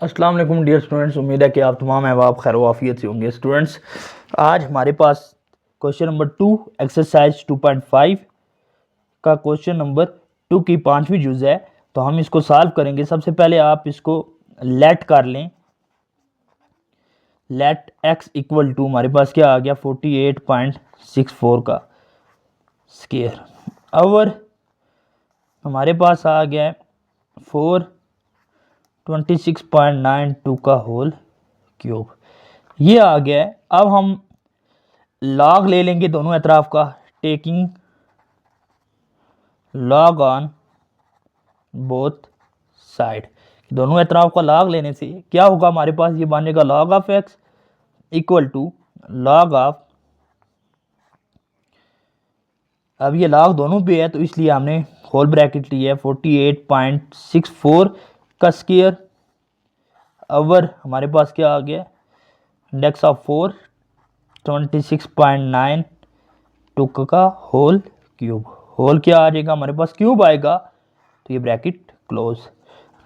अस्सलाम वालेकुम dear students, उम्मीद है कि आप तमाम अहबाब खैर वाफियत से होंगे। स्टूडेंट्स, आज हमारे पास क्वेश्चन नंबर 2 एक्सरसाइज 2.5 का क्वेश्चन नंबर 2 की 5वीं जुज़ है। तो हम इसको सॉल्व करेंगे। सबसे पहले आप इसको लेट कर लें। लेट एक्स इक्वल टू हमारे पास क्या आ गया 48.64 का स्क्वायर ओवर हमारे पास आ गया 426.92 का होल क्यूब। ये आ गया है। अब हम लॉग ले लेंगे दोनों अतराफ का, taking log on both side. दोनों अतराफ का लॉग लेने से क्या होगा, हमारे पास ये बनेगा log of x equal to log of, अब ये लॉग दोनों पे है तो इसलिए हमने होल ब्रैकेट लिया है 48.64 का स्क्वायर ओवर हमारे पास क्या आ गया इंडेक्स ऑफ 426.92 का होल क्यूब। होल क्या आ जाएगा हमारे पास, क्यूब आएगा, तो ये bracket close.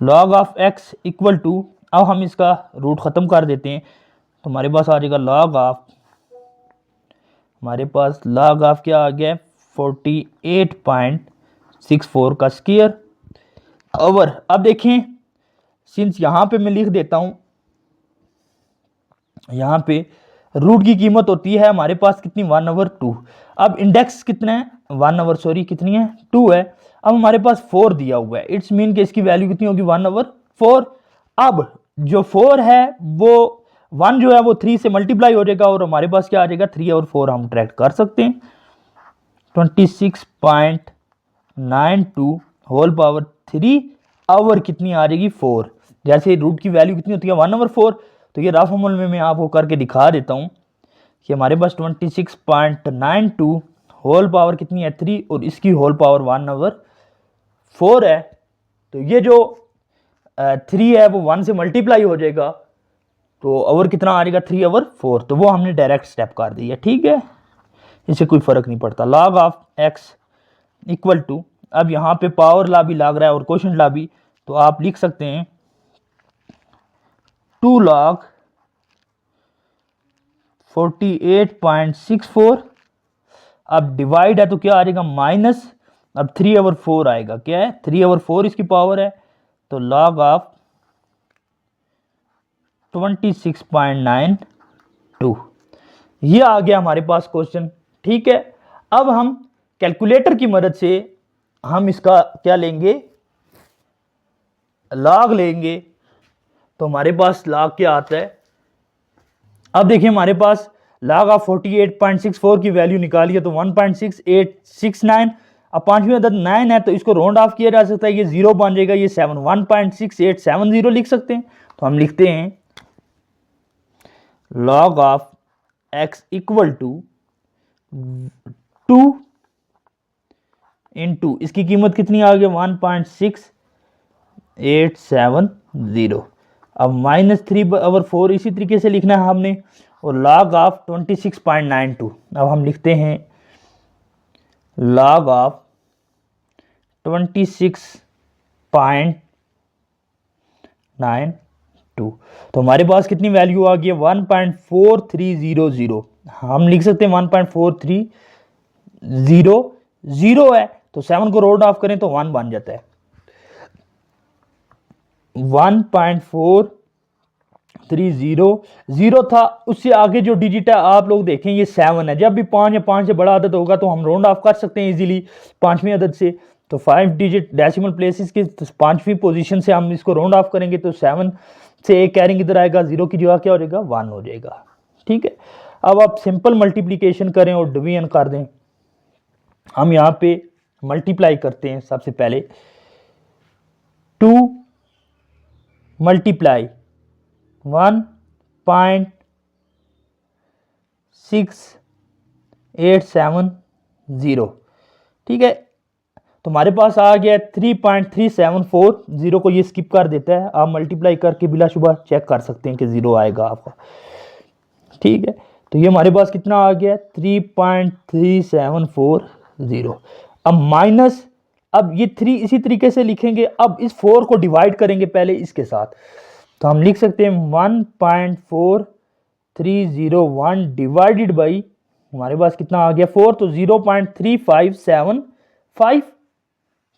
Log of x equal to, अब हम इसका रूट ख़त्म कर देते हैं तो हमारे पास आ जाएगा लॉग ऑफ, हमारे पास लॉग ऑफ क्या आ गया 48.64 का स्क्वायर ओवर। अब देखें, सिंस यहाँ पे मैं लिख देता हूँ, यहाँ पे रूट की कीमत होती है हमारे पास कितनी 1/2। अब इंडेक्स कितना है 1/, कितनी है 2 है। अब हमारे पास 4 दिया हुआ है, इट्स मीन कि इसकी वैल्यू कितनी होगी 1/4। अब जो 4 है वो 1 जो है वो 3 से मल्टीप्लाई हो जाएगा और हमारे पास क्या आ जाएगा 3 और 4 हम ट्रैक्ट कर सकते हैं। 26.92 होल पावर 3 ओवर कितनी आ जाएगी 4। जैसे रूट की वैल्यू कितनी होती है 1/4, तो ये रफ अमल में मैं आपको करके दिखा देता हूँ कि हमारे पास 26.92 होल पावर कितनी है 3 और इसकी होल पावर 1/4 है। तो ये जो 3 है वो 1 से मल्टीप्लाई हो जाएगा तो ओवर कितना आ जाएगा 3/4। तो वो हमने डायरेक्ट स्टेप कर दिया, ठीक है, इससे कोई फर्क नहीं पड़ता। Log of x equal to, अब यहाँ पे पावर लॉ भी लग रहा है और क्वोशंट लॉ भी, तो आप लिख सकते हैं 2 log 48.64। अब डिवाइड है तो क्या आ जाएगा माइनस, अब 3/4 आएगा, क्या है 3/4 इसकी पावर है, तो लॉग ऑफ 26.92 ये आ गया हमारे पास क्वेश्चन, ठीक है। अब हम कैलकुलेटर की मदद से हम इसका क्या लेंगे, लॉग लेंगे। तो हमारे पास लॉग क्या आता है, अब देखिए हमारे पास लॉग ऑफ 48.64 की वैल्यू निकाली है तो 1.6869। अब पांचवी अदद 9 है तो इसको राउंड ऑफ किया जा सकता है, ये 0 बन जाएगा, ये 7 1.6870 लिख सकते हैं। तो हम लिखते हैं log of x equal to 2 into इसकी कीमत कितनी आ गई 1.6870। अब -3/4 इसी तरीके से लिखना है हमने, और लॉग ऑफ 26.92। अब हम लिखते हैं लॉग ऑफ 26.92। तो हमारे पास कितनी वैल्यू आ गई है 1.4300। हम लिख सकते हैं 1.4300 है तो 7 को रोड ऑफ करें तो 1 बन जाता है। 1.4300 था, उससे आगे जो डिजिट है आप लोग देखें ये 7 है। जब भी 5 या 5 से बड़ा अदद होगा तो हम राउंड ऑफ कर सकते हैं इजीली पांचवीं अदद से। तो 5 डिजिट डेसिमल प्लेसेस के पांचवीं पोजीशन से हम इसको राउंड ऑफ करेंगे तो 7 से एक कैरिंग इधर आएगा, 0 की जगह क्या हो जाएगा 1 हो जाएगा, ठीक है। अब आप सिंपल मल्टीप्लीकेशन करें और डिवीजन कर दें। हम यहाँ पे मल्टीप्लाई करते हैं, सबसे पहले 2 मल्टीप्लाई 1.6870, ठीक है। तो हमारे पास आ गया 3.374, 0 को ये स्किप कर देता है, आप मल्टीप्लाई करके बिलाशुबा चेक कर सकते हैं कि 0 आएगा आपका, ठीक है। तो ये हमारे पास कितना आ गया 3.3740। अब माइनस, अब ये 3 इसी तरीके से लिखेंगे। अब इस 4 को डिवाइड करेंगे पहले इसके साथ, तो हम लिख सकते हैं 1.4301 डिवाइडेड बाई, हमारे पास कितना आ गया 4, तो 0.3575,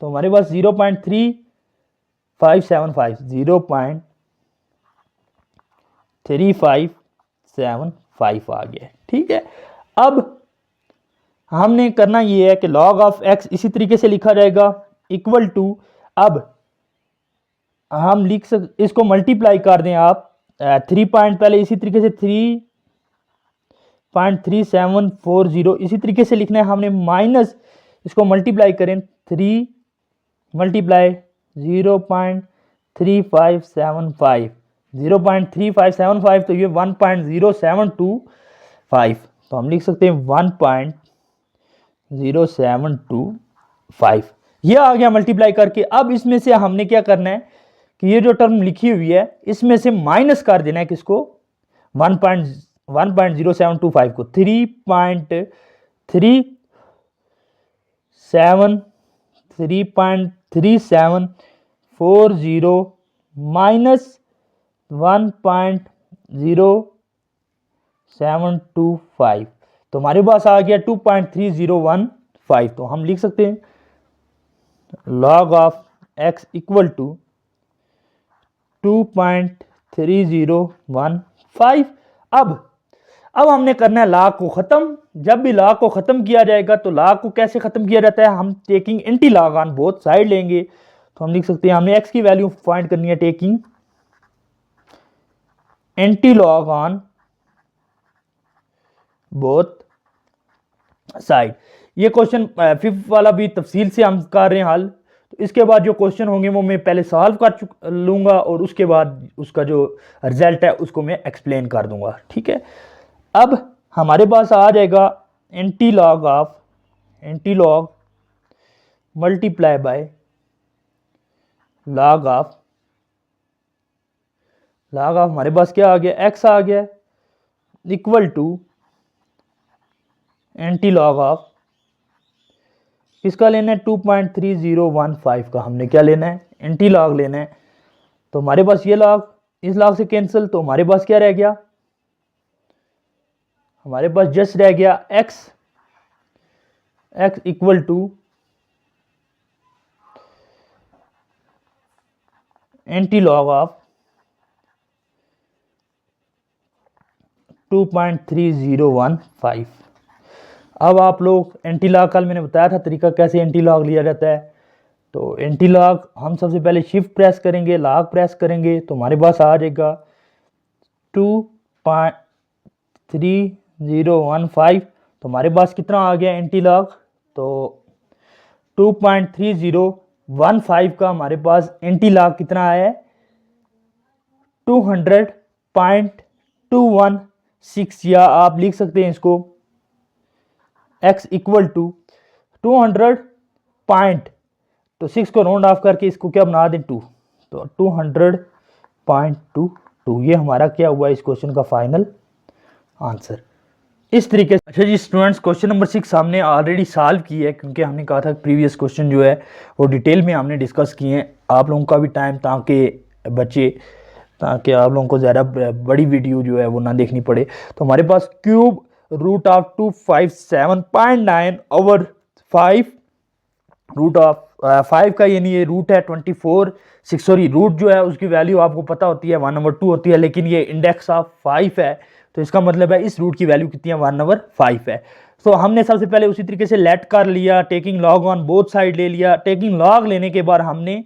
तो हमारे पास 0.3575 आ गया। ठीक है, अब हमने करना ये है कि log ऑफ x इसी तरीके से लिखा जाएगा इक्वल टू, अब हम लिख इसको मल्टीप्लाई कर दें आप 3 पॉइंट पहले इसी तरीके से 3.3740 इसी तरीके से लिखना है हमने, माइनस इसको मल्टीप्लाई करें 3 मल्टीप्लाई 0.3575 तो ये 1.0725, तो हम लिख सकते हैं 1.0725, ये आ गया मल्टीप्लाई करके। अब इसमें से हमने क्या करना है कि ये जो टर्म लिखी हुई है इसमें से माइनस कर देना है किसको, 1.0725 को, 3.3740 माइनस 1.0725, तो हमारे पास आ गया 2.3015, तो हम लिख सकते हैं log of x equal to 2.3015। अब हमने करना है log को खत्म। जब भी log को खत्म किया जाएगा तो log को कैसे खत्म किया जाता है, हम taking anti log on both side लेंगे, तो हम लिख सकते हैं हमने x की वैल्यू फाइंड करनी है taking anti log on both side. ये क्वेश्चन 5th वाला भी तफसील से हम कर रहे हैं हल, तो इसके बाद जो क्वेश्चन होंगे वो मैं पहले सॉल्व कर लूंगा और उसके बाद उसका जो रिजल्ट है उसको मैं एक्सप्लेन कर दूंगा। ठीक है, अब हमारे पास आ जाएगा anti log multiply by log of हमारे पास क्या आ गया, x आ गया equal to anti log of किसका लेना है, 2.3015 का हमने क्या लेना है, एंटी लॉग लेना है। तो हमारे पास ये लॉग इस लॉग से कैंसिल, तो हमारे पास क्या रह गया, हमारे पास जस्ट रह गया x equal to anti log of 2.3015। अब आप लोग एंटी लॉग, कल मैंने बताया था तरीका कैसे एंटी लॉग लिया जाता है। तो एंटी लॉग हम सबसे पहले शिफ्ट प्रेस करेंगे, लॉग प्रेस करेंगे, तो हमारे पास आ जाएगा 2.3015, तो हमारे पास कितना आ गया एंटी लॉग, तो 2.3015 का हमारे पास एंटी लॉग कितना आया है, 200.216, या आप लिख सकते हैं इसको x इक्वल टू 200 पॉइंट, तो 6 को राउंड ऑफ करके इसको क्या बना दें 2, तो 200.22, ये हमारा क्या हुआ इस क्वेश्चन का फाइनल आंसर। इस तरीके से। अच्छा जी स्टूडेंट्स, क्वेश्चन नंबर 6 हमने ऑलरेडी सॉल्व की है, क्योंकि हमने कहा था प्रीवियस क्वेश्चन जो है वो डिटेल में हमने डिस्कस किए हैं, आप लोगों का भी टाइम ताकि बचे, ताकि आप लोगों को ज़्यादा बड़ी वीडियो जो है वो ना देखनी पड़े। तो हमारे पास cube root of 257.9 over 5, root of 5 का यानी ये रूट है 24, सॉरी रूट जो है उसकी वैल्यू आपको पता होती है 1/2 होती है, लेकिन ये इंडेक्स ऑफ 5 है, तो इसका मतलब है इस रूट की वैल्यू कितनी है 1/5 है। तो हमने सबसे पहले उसी तरीके से लेट कर लिया, taking log on both side ले लिया, टेकिंग लॉग लेने के बाद हमने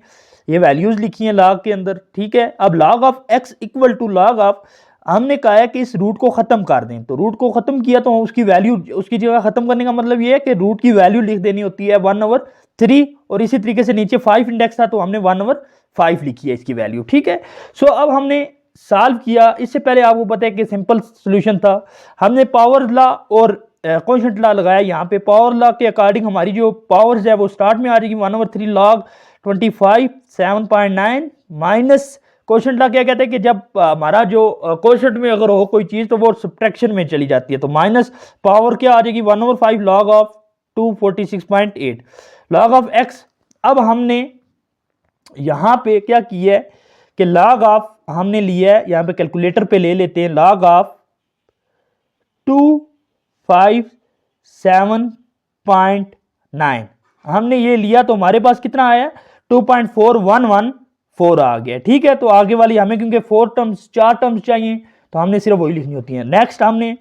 ये वैल्यूज लिखी हैं लॉग के अंदर। ठीक है, अब log of x equal to log of, हमने कहा है कि इस रूट को खत्म कर दें, तो रूट को खत्म किया तो उसकी वैल्यू, उसकी जगह खत्म करने का मतलब ये है कि रूट की वैल्यू लिख देनी होती है 1/3, और इसी तरीके से नीचे 5 इंडेक्स था तो हमने 1/5 लिखी है इसकी वैल्यू। ठीक है, सो अब हमने सॉल्व किया। इससे पहले आपको पता है कि सिंपल सोल्यूशन था, हमने पावर लॉ और कोएफिशिएंट लॉ लगाया। यहाँ पे पावर लॉ के अकॉर्डिंग हमारी जो पावर्स है वो स्टार्ट में आ जाएगी 1/3 log 25 माइनस कोएफिशिएंट लॉ क्या कहते हैं कि जब हमारा जो कोएफिशिएंट में अगर हो कोई चीज तो वो सब्ट्रैक्शन में चली जाती है, तो माइनस पावर क्या आ जाएगी 1/5 log of 246.8 log of x। अब हमने यहाँ पे क्या किया है कि log ऑफ हमने लिया है, यहाँ पे कैलकुलेटर पे ले लेते हैं, log ऑफ 257.9 हमने ये लिया तो हमारे पास कितना आया, 2.4114 आ गया। ठीक है, तो आगे वाली हमें क्योंकि 4 टर्म्स चाहिए तो हमने सिर्फ वही लिखनी होती है। नेक्स्ट हमने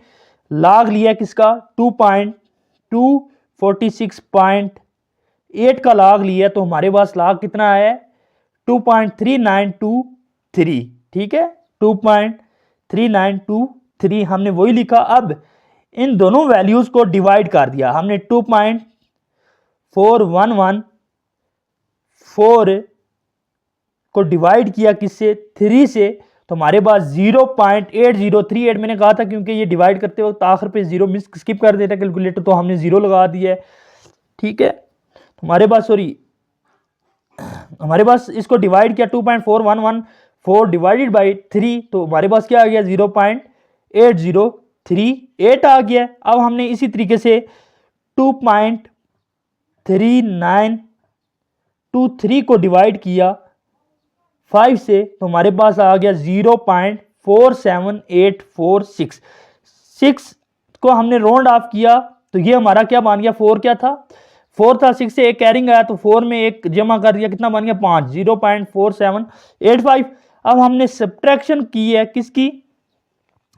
log लिया किसका, 2.246.8 का log लिया तो हमारे पास log कितना आया, 2.3923। ठीक है, 2.3923 हमने वही लिखा। अब इन दोनों वैल्यूज को डिवाइड कर दिया हमने, 2.4114 को डिवाइड किया किससे, 3 से, तो हमारे पास 0.8038 मैंने कहा था क्योंकि ये डिवाइड करते वक्त आखिर पे जीरो मिस स्किप कर देता कैलकुलेटर, तो हमने जीरो लगा दिया है। ठीक है, तो हमारे पास हमारे पास इसको डिवाइड किया 2.4114 डिवाइडेड बाई 3, तो हमारे पास क्या आ गया, 0.8038 आ गया। अब हमने इसी तरीके से 2.3923 को डिवाइड किया 5 से, तो हमारे पास आ गया 0.47846। 6 को हमने राउंड ऑफ किया तो ये हमारा क्या बन गया, 4 क्या था, 4 था, 6 से एक कैरिंग आया तो 4 में एक जमा कर दिया, कितना बन गया 5, 0.4785। अब हमने सब्ट्रैक्शन की है किसकी,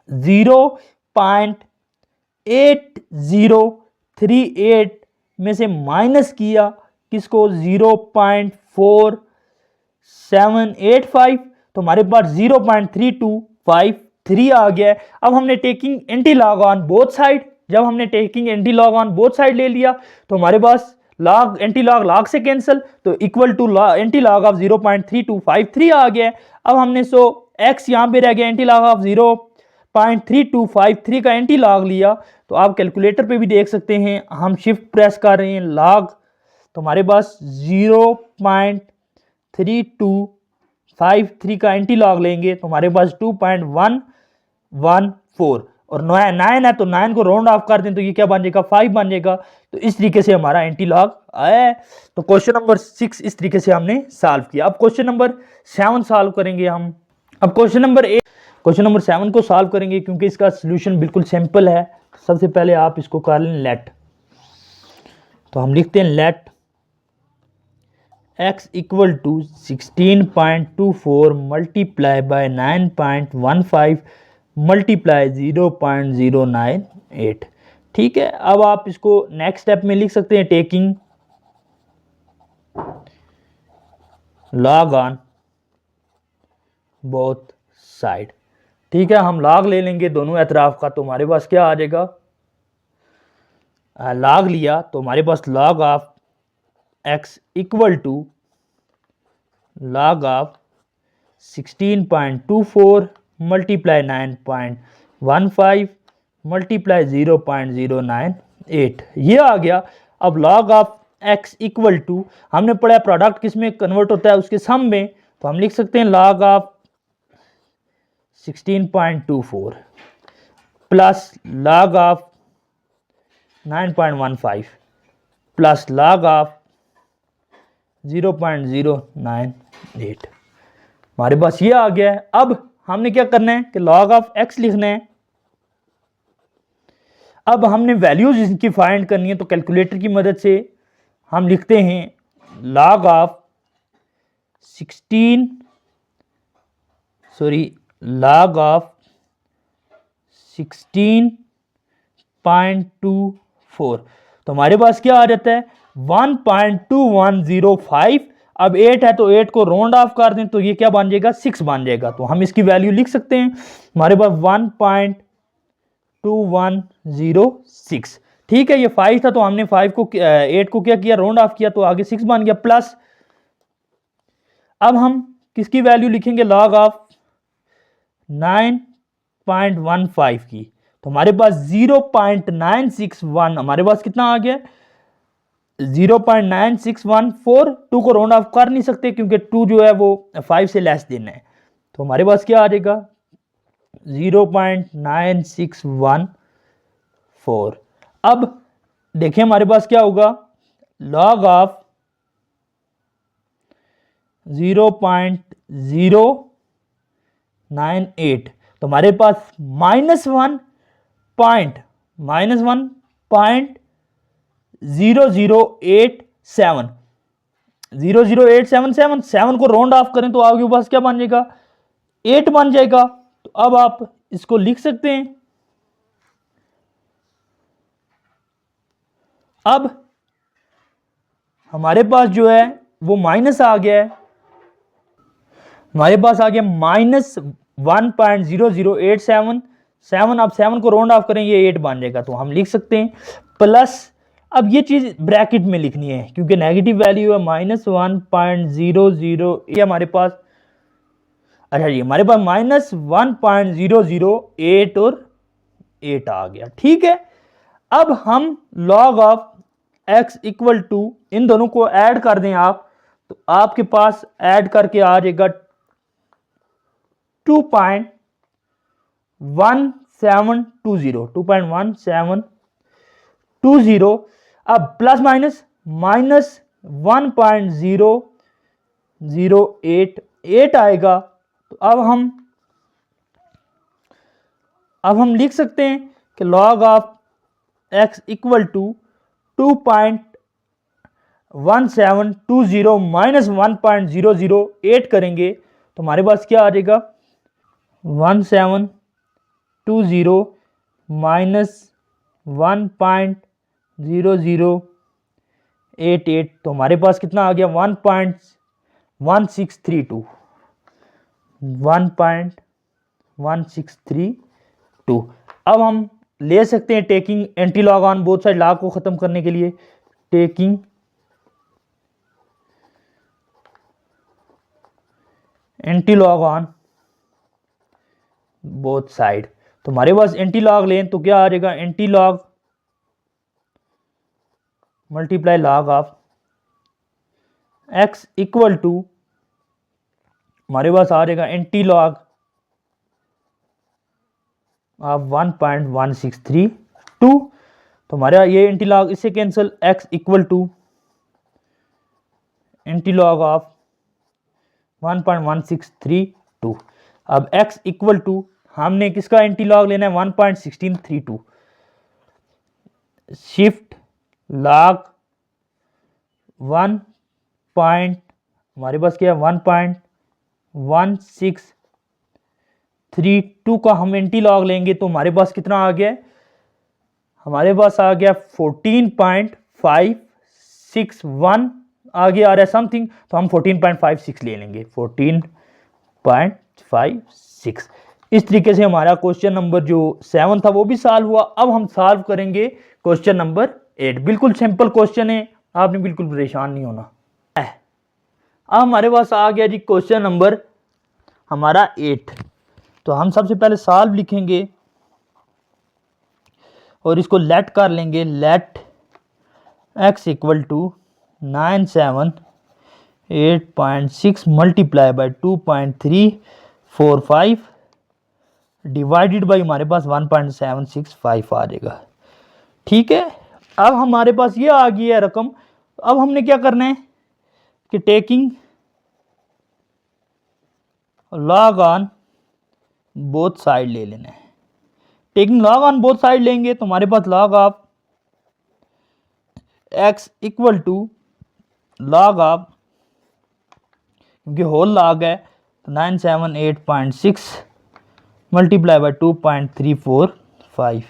0.8038 में से माइनस किया किसको, 0.4785, तो हमारे पास 0.3253 आ गया है। अब हमने taking anti log on both side, जब हमने taking anti log on both side ले लिया तो हमारे पास लॉग एंटी लॉग से कैंसिल, तो equal to anti log of 0.3253 आ गया है। अब हमने एक्स यहाँ पे रह गया, एंटी लॉग ऑफ 0.3253 का एंटी लॉग लिया, तो आप कैलकुलेटर पे भी देख सकते हैं, हम शिफ्ट प्रेस कर रहे हैं लॉग, तो हमारे पास 0.3253 का एंटी लॉग लेंगे तो हमारे पास 2.114, और 9 है तो 9 को राउंड ऑफ कर दें तो ये क्या बन जाएगा, 5 बन जाएगा। तो इस तरीके से हमारा एंटी लॉग आया है। तो क्वेश्चन नंबर 6 इस तरीके से हमने सॉल्व किया। अब क्वेश्चन नंबर 7 सॉल्व करेंगे हम। अब क्वेश्चन नंबर 7 को सॉल्व करेंगे क्योंकि इसका सोल्यूशन बिल्कुल सिंपल है। सबसे पहले आप इसको कर लें लेट, तो हम लिखते हैं let x equal to 16.24 multiply by 9.15 multiply 0.098। ठीक है, अब आप इसको नेक्स्ट स्टेप में लिख सकते हैं, taking log on both side. ठीक है, हम लॉग ले लेंगे दोनों एतराफ का, तो हमारे पास क्या आ जाएगा, लॉग लिया तो हमारे पास log of x equal to log of 16.24 multiply 9.15 multiply 0.098 ये आ गया। अब log of x equal to, हमने पढ़ा प्रोडक्ट किस में कन्वर्ट होता है, उसके सम में, तो हम लिख सकते हैं log of 16.24 plus log of 9.15 plus log of 0.098 हमारे पास ये आ गया है। अब हमने क्या करना है कि लॉग ऑफ x लिखना है। अब हमने वैल्यूज इसकी फाइंड करनी है, तो कैलकुलेटर की मदद से हम लिखते हैं लॉग ऑफ 16.24, तो हमारे पास क्या आ जाता है 1.2105। अब 8 है तो 8 को राउंड ऑफ कर दें तो ये क्या बन जाएगा, 6 बन जाएगा। तो हम इसकी वैल्यू लिख सकते हैं, हमारे पास 1.2106। ठीक है, ये 5 था तो हमने 8 को क्या किया, राउंड ऑफ किया तो आगे 6 बन गया। प्लस अब हम किसकी वैल्यू लिखेंगे, लॉग ऑफ 9.15 की, तो हमारे पास 0.961 हमारे पास कितना आ गया, 0.9614। 2 को राउंड ऑफ कर नहीं सकते क्योंकि 2 जो है वो 5 से लेस देना है, तो हमारे पास क्या आ जाएगा 0.9614। अब देखिए हमारे पास क्या होगा, लॉग ऑफ 0.0 98, तो हमारे पास -1.0087, 00877, 7 को राउंड ऑफ करें तो आपके पास क्या बन जाएगा, 8 बन जाएगा। तो अब आप इसको लिख सकते हैं। अब हमारे पास जो है वो माइनस आ गया है, हमारे पास आ गया -1.0087, 7, आप 7 को राउंड ऑफ करें ये 8 बन जाएगा, तो हम लिख सकते हैं प्लस, अब ये चीज ब्रैकेट में लिखनी है क्योंकि नेगेटिव वैल्यू है, -1.00, ये हमारे पास, अच्छा जी हमारे पास -1.008 और 8 आ गया, ठीक है। अब हम log of x equal to, इन दोनों को ऐड कर दें आप, तो आपके पास ऐड करके आ जाएगा 2.1720, अब प्लस माइनस -1.008 आएगा। तो अब हम लिख सकते हैं कि log of x equal to 2.1720 minus 1.008 करेंगे तो हमारे पास क्या आ जाएगा, 1720 माइनस 1.0088, तो हमारे पास कितना आ गया, 1.1632, 1.1632। अब हम ले सकते हैं taking anti log on both side, log को खत्म करने के लिए taking anti log on both side, तो हमारे पास एंटी लॉग लें तो क्या आ जाएगा, anti log multiply log of x equal to, हमारे पास आ जाएगा एंटी लॉग ऑफ 1.1632, तो हमारा ये एंटी लॉग इससे cancel, x equal to anti log of 1.1632। अब x इक्वल टू, हमने किसका एंटी लॉग लेना है, 1.1632, शिफ्ट लॉग 1 पॉइंट, हमारे पास क्या है 1.1632 का हम एंटी लॉग लेंगे तो हमारे पास कितना आ गया है, हमारे पास आ गया 14.561 आ गया, आ रहा है समथिंग, तो हम 14.56 ले लेंगे, 14.56। इस तरीके से हमारा क्वेश्चन नंबर जो 7 था वो भी सॉल्व हुआ। अब हम सॉल्व करेंगे क्वेश्चन नंबर 8, बिल्कुल सिंपल क्वेश्चन है, आपने बिल्कुल परेशान नहीं होना। अब हमारे पास आ गया जी क्वेश्चन नंबर हमारा 8, तो हम सबसे पहले सॉल्व लिखेंगे और इसको लेट कर लेंगे, let x equal to 978.6 multiply by 2.345 divided by हमारे पास 1.765 आ जाएगा, ठीक है। अब हमारे पास ये आ गई है रकम, अब हमने क्या करना है कि taking log on both side ले लेना है, taking log on both side लेंगे तो हमारे पास log of x equal to log of, क्योंकि होल लॉग है तो 978.6 मल्टीप्लाई बाई 2.345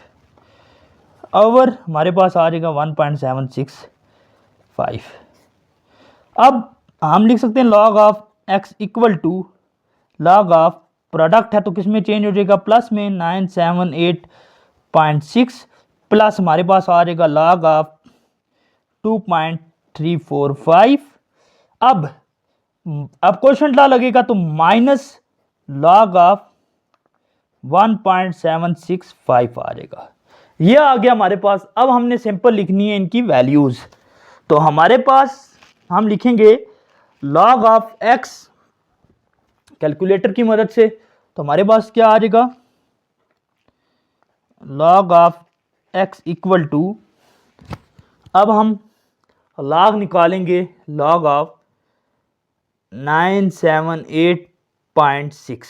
ओवर हमारे पास आ जाएगा 1.765। अब हम लिख सकते हैं log of x equal to log of, product है तो किस में चेंज हो जाएगा, प्लस में 978.6 प्लस हमारे पास आ जाएगा लॉग ऑफ 2.345। अब क्वेश्चन ला लगेगा तो माइनस लॉग ऑफ 1.765 आ जाएगा, ये आ गया हमारे पास। अब हमने सिंपल लिखनी है इनकी वैल्यूज, तो हमारे पास हम लिखेंगे लॉग ऑफ x कैलकुलेटर की मदद से, तो हमारे पास क्या आ जाएगा, log of x equal to, अब हम लॉग निकालेंगे लॉग ऑफ 978.6,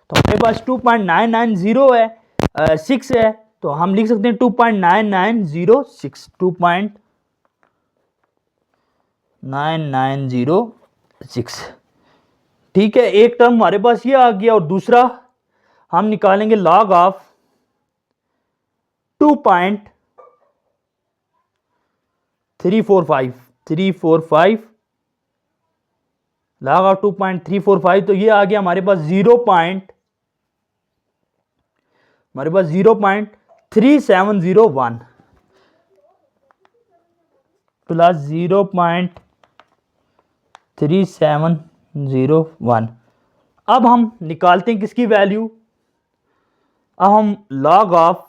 तो हमारे पास 2.990 है 6 है, तो हम लिख सकते हैं 2.9906 2.9906। ठीक है, एक टर्म हमारे पास ये आ गया और दूसरा हम निकालेंगे लॉग ऑफ 2.345 लॉग ऑफ 2.345, तो ये आ गया हमारे पास 0.3701 प्लस 0.3701। अब हम निकालते हैं किसकी वैल्यू, अब हम लॉग ऑफ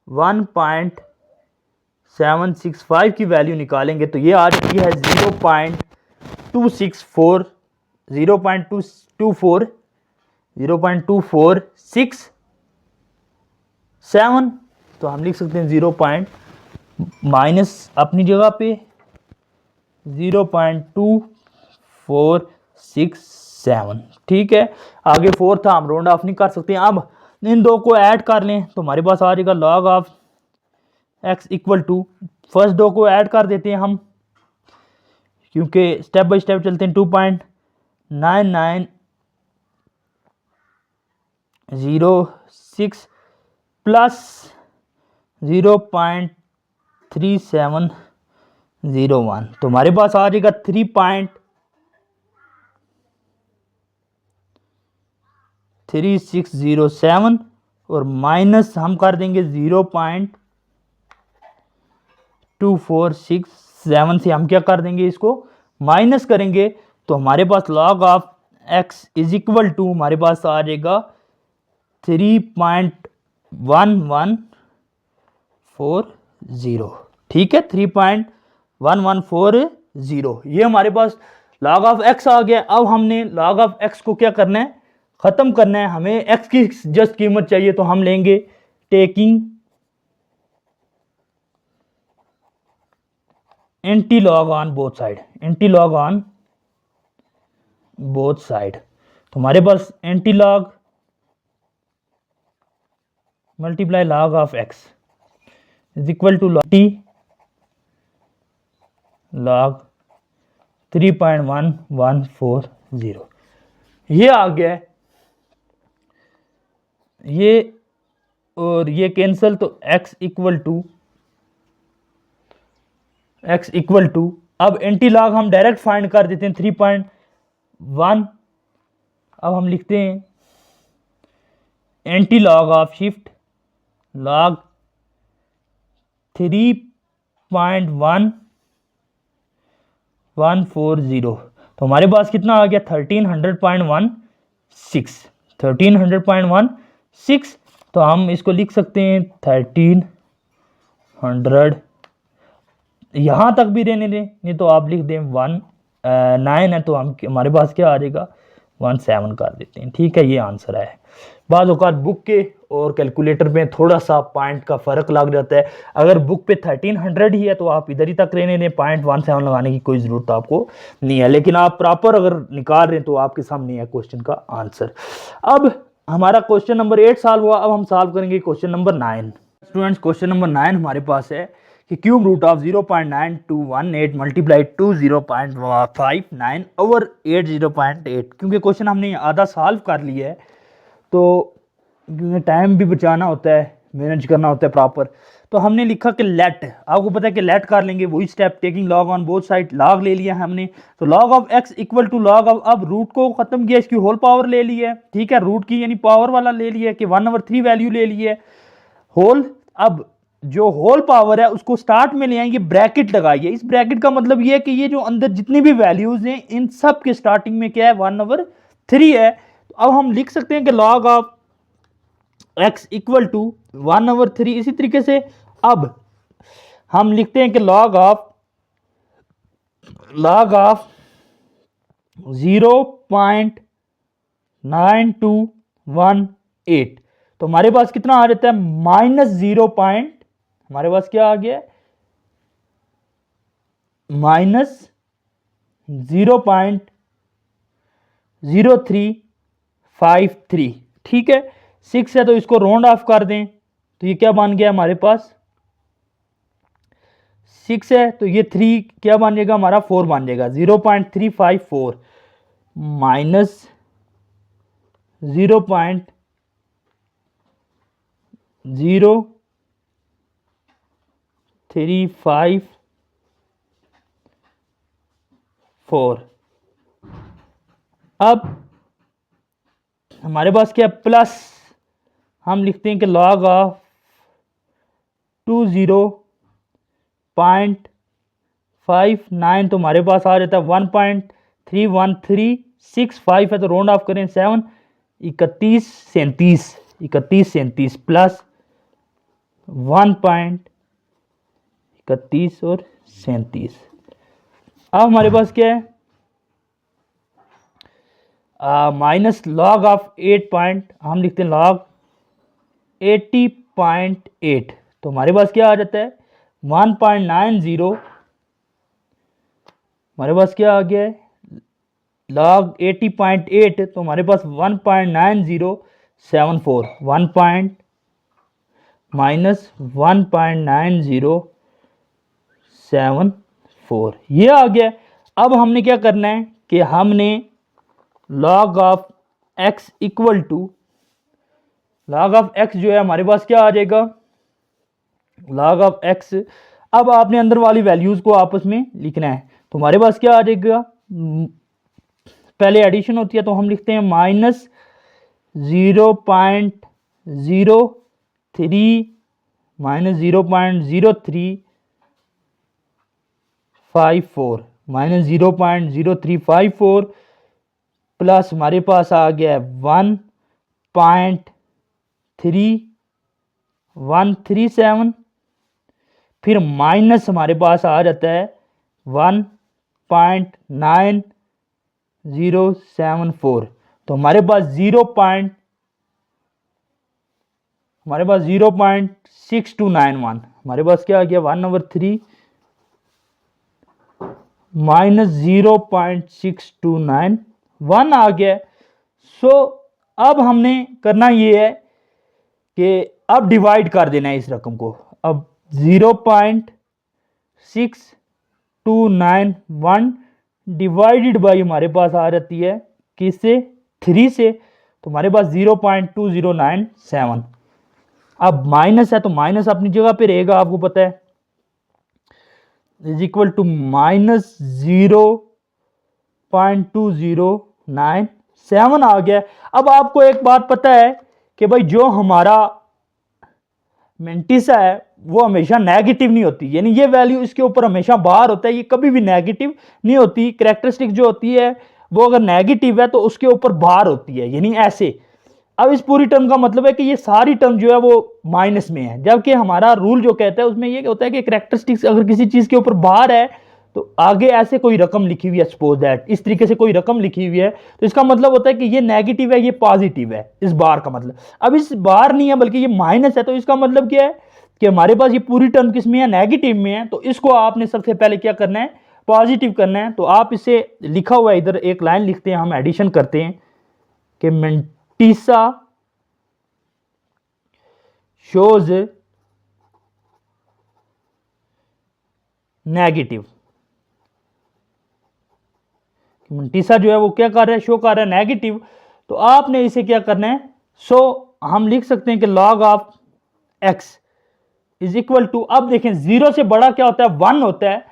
1.765 की वैल्यू निकालेंगे, तो ये आ रही है 0.264 0.247। तो हम लिख सकते हैं 0. माइनस अपनी जगह पे 0.2467। ठीक है, आगे 4 था, हम राउंड ऑफ नहीं कर सकते। अब इन दो को ऐड कर लें तो हमारे पास आ जाएगा log of x equal to, first दो को ऐड कर देते हैं हम, क्योंकि स्टेप बाय स्टेप चलते हैं। 2.9906 प्लस 0.3701, तो हमारे पास आ जाएगा 3.3607 और माइनस हम कर देंगे 0.2467 से हम क्या कर देंगे, इसको माइनस करेंगे, तो हमारे पास log of x is equal to हमारे पास आ जाएगा 3.1140। ठीक है, 3.1140, ये हमारे पास लॉग ऑफ x आ गया। अब हमने लॉग ऑफ x को क्या करना है, खत्म करना है। हमें x की जस्ट कीमत चाहिए, तो हम लेंगे taking anti log on both side, anti log on both side. तो हमारे पास anti log multiply log of x is equal to log 3.1140, ये आ गया है, ये और ये कैंसल, तो x इक्वल टू अब एंटी लॉग हम डायरेक्ट फाइंड कर देते हैं 3.1। अब हम लिखते हैं anti log of shift log 3.1140, तो हमारे पास कितना आ गया 1300.16। तो हम इसको लिख सकते हैं 1300, यहां तक भी रहने दें, नहीं तो आप लिख दें 9 है, तो हम हमारे पास क्या आ जाएगा 17 कर देते हैं। ठीक है, ये आंसर है। बाज़ औक़ात बुक के और कैलकुलेटर में थोड़ा सा पॉइंट का फ़र्क लग जाता है। अगर बुक पे 1300 ही है तो आप इधर ही तक रहने दें, 0.17 लगाने की कोई ज़रूरत आपको नहीं है, लेकिन आप प्रॉपर अगर निकाल रहे हैं तो आपके सामने है क्वेश्चन का आंसर। अब हमारा क्वेश्चन नंबर 8 सॉल्व हुआ, अब हम सॉल्व करेंगे question number 9। Students, question number 9 हमारे पास है कि cube root of 0.9218 multiply to 0.59 over 80.8। क्योंकि क्वेश्चन हमने आधा सॉल्व कर लिया है, तो क्योंकि टाइम भी बचाना होता है, मैनेज करना होता है प्रॉपर, तो हमने लिखा कि लेट, आपको पता है कि लेट कर लेंगे, वही step, taking log on both side, log ले लिया हमने, तो log of x equal to log of, अब रूट को खत्म किया, इसकी होल पावर ले ली है। ठीक है, रूट की यानी पावर वाला ले लिया कि 1/3 वैल्यू ले ली है होल। अब जो होल पावर है उसको स्टार्ट में ले आएंगे, ब्रैकेट लगाइए। इस ब्रैकेट का मतलब ये है कि ये जो अंदर जितनी भी वैल्यूज हैं इन सब के स्टार्टिंग में क्या है 1/3 है। तो अब हम लिख सकते हैं कि log of x equal to 1/3। इसी तरीके से अब हम लिखते हैं कि लॉग ऑफ 0.9218, तो हमारे पास कितना आ जाता है -0. हमारे पास क्या आ गया -0.03 53। ठीक है, 6 है तो इसको राउंड ऑफ कर दें तो ये क्या बन गया हमारे पास 6 है तो ये 3 क्या बन जाएगा हमारा 4 बन जाएगा। 0.354 माइनस 0.0354। अब हमारे पास क्या प्लस हम लिखते हैं कि लॉग ऑफ 20.59 तो हमारे पास आ जाता है 1.31365 है तो राउंड ऑफ करें 7 3137 प्लस 1.31 और 37। अब हमारे पास क्या है माइनस लॉग ऑफ 8 पॉइंट हम लिखते हैं लॉग 80.8 तो हमारे पास क्या आ जाता है 1.90। हमारे पास क्या आ गया है लॉग 80.8 तो हमारे पास 1.9074 1.9074 ये आ गया। अब हमने क्या करना है कि हमने log of x equal to log of x जो है हमारे पास क्या आ जाएगा log ऑफ x। अब आपने अंदर वाली वैल्यूज को आपस में लिखना है तो हमारे पास क्या आ जाएगा पहले एडिशन होती है तो हम लिखते हैं माइनस 0.03 माइनस 0.0354 माइनस 0.0354 प्लस हमारे पास आ गया है 1.3137 फिर माइनस हमारे पास आ जाता है 1.9074 तो हमारे पास 0.6291 हमारे पास क्या आ गया 1/3 माइनस 0.6291 आ गया। सो अब हमने करना ये है कि अब डिवाइड कर देना है इस रकम को। अब 0.6291 डिवाइडेड बाई हमारे पास आ जाती है किससे 3 से तो हमारे पास 0.2097। अब माइनस है तो माइनस अपनी जगह पे रहेगा आपको पता है इज इक्वल टू माइनस 0.2097 आ गया। अब आपको एक बात पता है कि भाई जो हमारा मेंटिसा है वो हमेशा नेगेटिव नहीं होती, यानी ये वैल्यू इसके ऊपर हमेशा बाहर होता है, ये कभी भी नेगेटिव नहीं होती। कैरेक्टरिस्टिक जो होती है वो अगर नेगेटिव है तो उसके ऊपर बाहर होती है, यानी ऐसे। अब इस पूरी टर्म का मतलब है कि ये सारी टर्म जो है वो माइनस में है, जबकि हमारा रूल जो कहता है उसमें ये होता है कि कैरेक्टरिस्टिक्स अगर किसी चीज के ऊपर बाहर है तो आगे ऐसे कोई रकम लिखी हुई है, सपोज दैट इस तरीके से कोई रकम लिखी हुई है तो इसका मतलब होता है कि ये नेगेटिव है ये पॉजिटिव है, इस बार का मतलब। अब इस बार नहीं है बल्कि ये माइनस है तो इसका मतलब क्या है कि हमारे पास ये पूरी टर्म किस में है नेगेटिव में है, तो इसको आपने सबसे पहले क्या करना है पॉजिटिव करना है। तो आप इसे लिखा हुआ है इधर एक लाइन लिखते हैं हम एडिशन करते हैं कि मेंटिसा शोज नेगेटिव। मेंटिसा जो है वो क्या कर रहा है शो कर रहा है नेगेटिव, तो आपने इसे क्या करना है सो हम लिख सकते हैं कि log of x is equal to, अब देखें जीरो से बड़ा क्या होता है 1 होता है,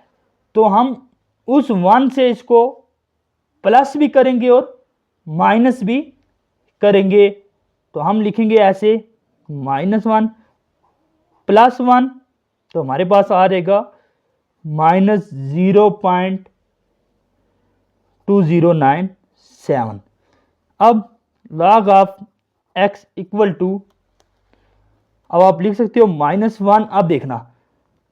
तो हम उस 1 से इसको प्लस भी करेंगे और माइनस भी करेंगे। तो हम लिखेंगे ऐसे -1 +1 तो हमारे पास आ जाएगा -0.2097। अब log of x equal to, अब आप लिख सकते हो -1। अब देखना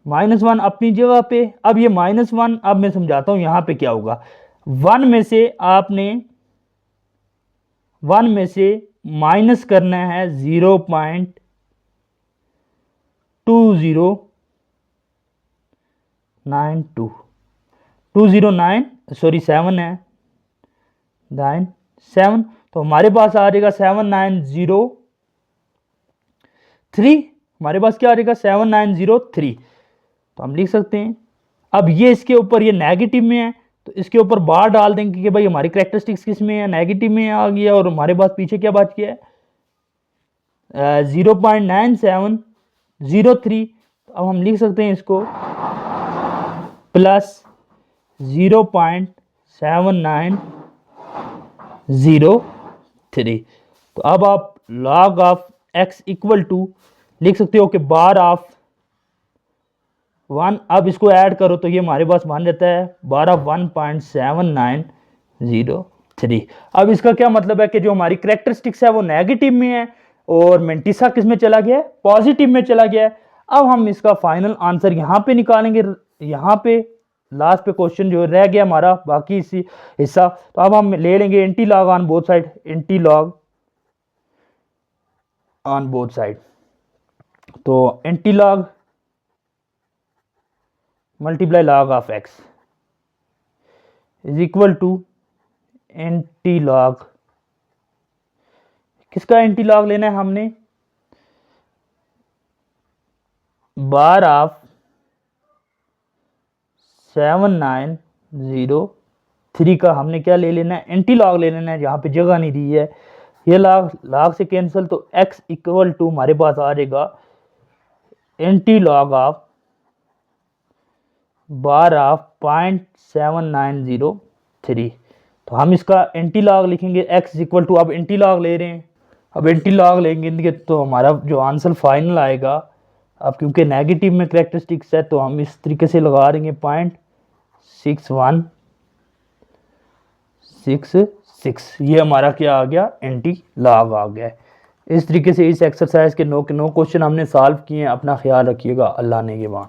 -1 अपनी जगह पे, अब ये -1 अब मैं समझाता हूं यहां पे क्या होगा। 1 में से आपने 1 में से माइनस करना है 0.2092 209 सॉरी 7 है 9 7, तो हमारे पास आ जाएगा 7903, हमारे पास क्या आ जाएगा 7903। तो हम लिख सकते हैं, अब ये इसके ऊपर ये नेगेटिव में है तो इसके ऊपर बार डाल देंगे कि भाई हमारी कैरेक्टरिस्टिक्स किस में है, नेगेटिव में आ गया, और हमारे पास पीछे क्या बच गया है 0.9703। अब हम लिख सकते हैं इसको प्लस 0.7903। तो अब आप log of x equal to लिख सकते हो कि बार ऑफ 1, अब इसको ऐड करो तो ये हमारे पास मान जाता है बार ऑफ 1.7903। अब इसका क्या मतलब है कि जो हमारी कैरेक्टरिस्टिक्स है वो नेगेटिव में है और मेंटिसा किस में चला गया है, पॉजिटिव में चला गया है। अब हम इसका फाइनल आंसर यहाँ पे निकालेंगे, यहाँ पे लास्ट पे क्वेश्चन जो रह गया हमारा बाकी इसी हिस्सा। तो अब हम ले लेंगे anti log on both side, anti log on both side. तो anti log multiply log of x is equal to anti log, किसका एंटी लॉग लेना है हमने, बार ऑफ 7903 का हमने क्या ले लेना है, एंटी लॉग ले लेना है, जहां पे जगह नहीं दी है। ये लॉग से कैंसिल, तो x इक्वल टू हमारे पास आ जाएगा anti log of bar of 0.7903। तो हम इसका एंटी लॉग लिखेंगे x इक्वल टू, अब एंटी लॉग ले रहे हैं, अब एंटी लॉग लेंगे तो हमारा जो आंसर फाइनल आएगा, अब क्योंकि नेगेटिव में कैरेक्टरिस्टिक्स है तो हम इस तरीके से लगा देंगे 0.6166। ये हमारा क्या आ गया, एंटी लॉग आ गया है। इस तरीके से इस एक्सरसाइज के 9 क्वेश्चन हमने सॉल्व किए हैं। अपना ख्याल रखिएगा, अल्लाह ने के बाद।